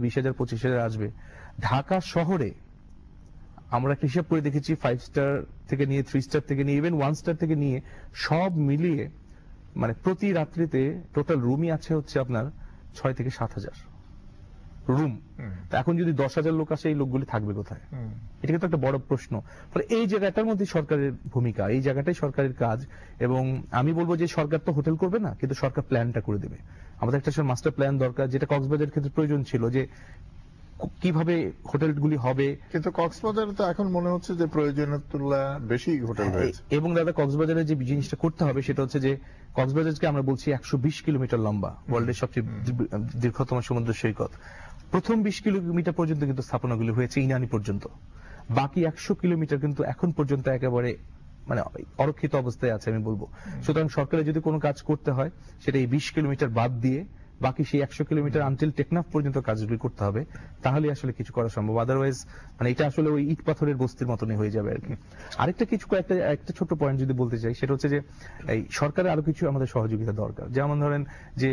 20,000 25,000 আসবে। ঢাকা শহরে আমরা একটা হিসাব করে দেখেছি 5 স্টার থেকে নিয়ে 3 স্টার থেকে নিয়ে ইভেন 1 স্টার থেকে নিয়ে সব মিলিয়ে মানে প্রতি রাত্রিতে টোটাল রুমই আছে হচ্ছে আপনার 6 থেকে 7,000 রুম। এখন যদি 10,000 লোক আসে এই লোকগুলি থাকবে কোথায়? এটা কিন্তু একটা বড় প্রশ্ন। ফলে এই জায়গাটার মধ্যে সরকারের ভূমিকা, এই জায়গাটাই সরকারের কাজ। এবং আমি বলবো যে সরকার তো হোটেল করবে না, কিন্তু সরকার প্ল্যানটা করে দেবে। আমাদের একটা মাস্টার প্ল্যান দরকার, যেটা কক্সবাজারের ক্ষেত্রে প্রয়োজন ছিল, যে কিভাবে হোটেলগুলি হবে। কিন্তু কক্সবাজারে তো এখন মনে হচ্ছে যে প্রয়োজনের তুলনায় বেশি হোটেল রয়েছে। এবং দাদা কক্সবাজারে যে জিনিসটা করতে হবে সেটা হচ্ছে যে কক্সবাজারকে আমরা বলছি 120 কিলোমিটার লম্বা, ওয়ার্ল্ডের সবচেয়ে দীর্ঘতম সমুদ্র সৈকত। প্রথম 20 কিলোমিটার পর্যন্ত কিন্তু স্থাপনাগুলি হয়েছে ইনানি পর্যন্ত। বাকি 100 কিলোমিটার কিন্তু এখন পর্যন্ত একেবারে মানে অরক্ষিত অবস্থায় আছে আমি বলবো। সুতরাং সরকারের যদি কোনো কাজ করতে হয় সেটা এই 20 কিলোমিটার বাদ দিয়ে বাকি সেই 100 কিলোমিটার আনটিল টেকনাফ পর্যন্ত কাজগুলি করতে হবে, তাহলে আসলে কিছু করা সম্ভব। আদারওয়াইজ মানে এটা আসলে ওই ইট পাথরের বস্তির মতনই হয়ে যাবে আর কি। আরেকটা কিছু একটা ছোট্ট পয়েন্ট যদি বলতে চাই, সেটা হচ্ছে যে এই সরকারের আরো কিছু আমাদের সহযোগিতা দরকার। যেমন ধরেন যে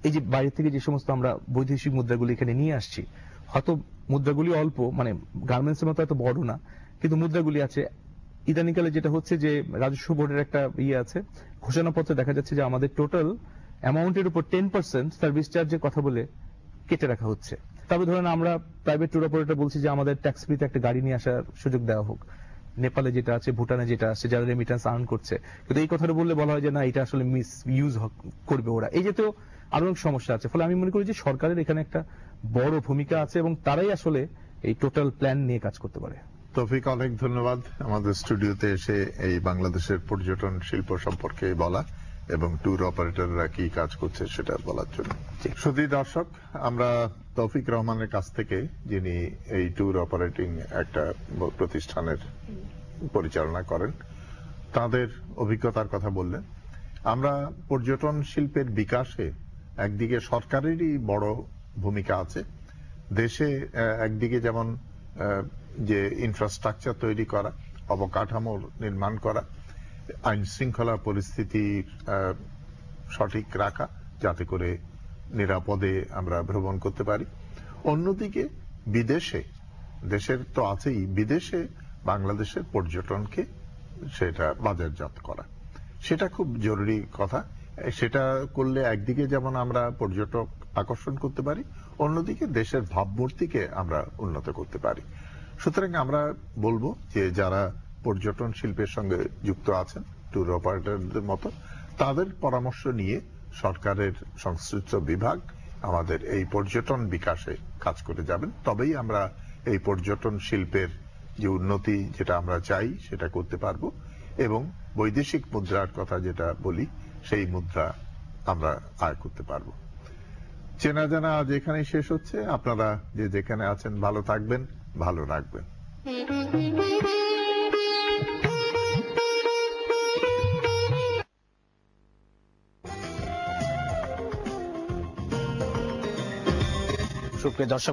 এই যে বাইরে থেকে যে সমস্ত আমরা বৈদেশিক মুদ্রাগুলি এখানে নিয়ে আসছি, হয়তো মুদ্রাগুলি অল্প, মানে গার্মেন্টস এর মতো এত বড় না, কিন্তু মুদ্রাগুলি আছে। ইদানিকালে যেটা হচ্ছে যে রাজস্ব বোর্ডের একটা আছে, ঘোষণাপত্রে দেখা যাচ্ছে যে আমাদের টোটাল অ্যামাউন্টের উপর 10% সার্ভিস চার্জের কথা বলে কেটে রাখা হচ্ছে। তবে ধরেন আমরা প্রাইভেট ট্যুর অপারেটর বলছি যে আমাদের ট্যাক্স ফ্রিতে একটা গাড়ি নিয়ে আসার সুযোগ দেওয়া হোক। নেপালে যেটা আছে, ভুটানে যেটা আছে, যারা রেমিটেন্স আর্ন করছে, কিন্তু এই কথাটা বললে বলা হয় যে না, এটা আসলে মিস ইউজ করবে ওরা। এই যেতেও আরো অনেক সমস্যা আছে। ফলে আমি মনে করি যে সরকারের এখানে একটা বড় ভূমিকা আছে এবং তারাই আসলে এই টোটাল প্ল্যান নিয়ে কাজ করতে পারে। তৌফিক, অনেক ধন্যবাদ আমাদের স্টুডিওতে এসে এই বাংলাদেশের পর্যটন শিল্প সম্পর্কে বলা এবং ট্যুর অপারেটররা কি কাজ করছে সেটা বলার জন্য। শুধু দর্শক, আমরা তৌফিক রহমানের কাছ থেকে, যিনি এই ট্যুর অপারেটিং একটা প্রতিষ্ঠানের পরিচালনা করেন, তাদের অভিজ্ঞতার কথা বললেন। আমরা পর্যটন শিল্পের বিকাশে একদিকে সরকারেরই বড় ভূমিকা আছে। দেশে একদিকে যেমন যে ইনফ্রাস্ট্রাকচার তৈরি করা, অবকাঠামো নির্মাণ করা, আইন শৃঙ্খলা পরিস্থিতির সঠিক রাখা, যাতে করে নিরাপদে আমরা ভ্রমণ করতে পারি। অন্যদিকে বিদেশে, দেশের তো আছেই, বিদেশে বাংলাদেশের পর্যটনকে সেটা বাজারজাত করা, সেটা খুব জরুরি কথা। সেটা করলে একদিকে যেমন আমরা পর্যটক আকর্ষণ করতে পারি, অন্যদিকে দেশের ভাবমূর্তিকে আমরা উন্নত করতে পারি। সুতরাং আমরা বলবো যে যারা পর্যটন শিল্পের সঙ্গে যুক্ত আছেন, ট্যুর অপারেটরদের মতো, তাদের পরামর্শ নিয়ে সরকারের সংশ্লিষ্ট বিভাগ আমাদের এই পর্যটন বিকাশে কাজ করে যাবেন। তবেই আমরা এই পর্যটন শিল্পের যে উন্নতি যেটা আমরা চাই সেটা করতে পারবো, এবং বৈদেশিক মুদ্রার কথা যেটা বলি, সেই মুদ্রা আমরা আয় করতে পারবো। চেনা জানা আজ এখানেই শেষ হচ্ছে। আপনারা যে যেখানে আছেন ভালো থাকবেন, ভালো রাখবেন। সুপ্রিয় দর্শক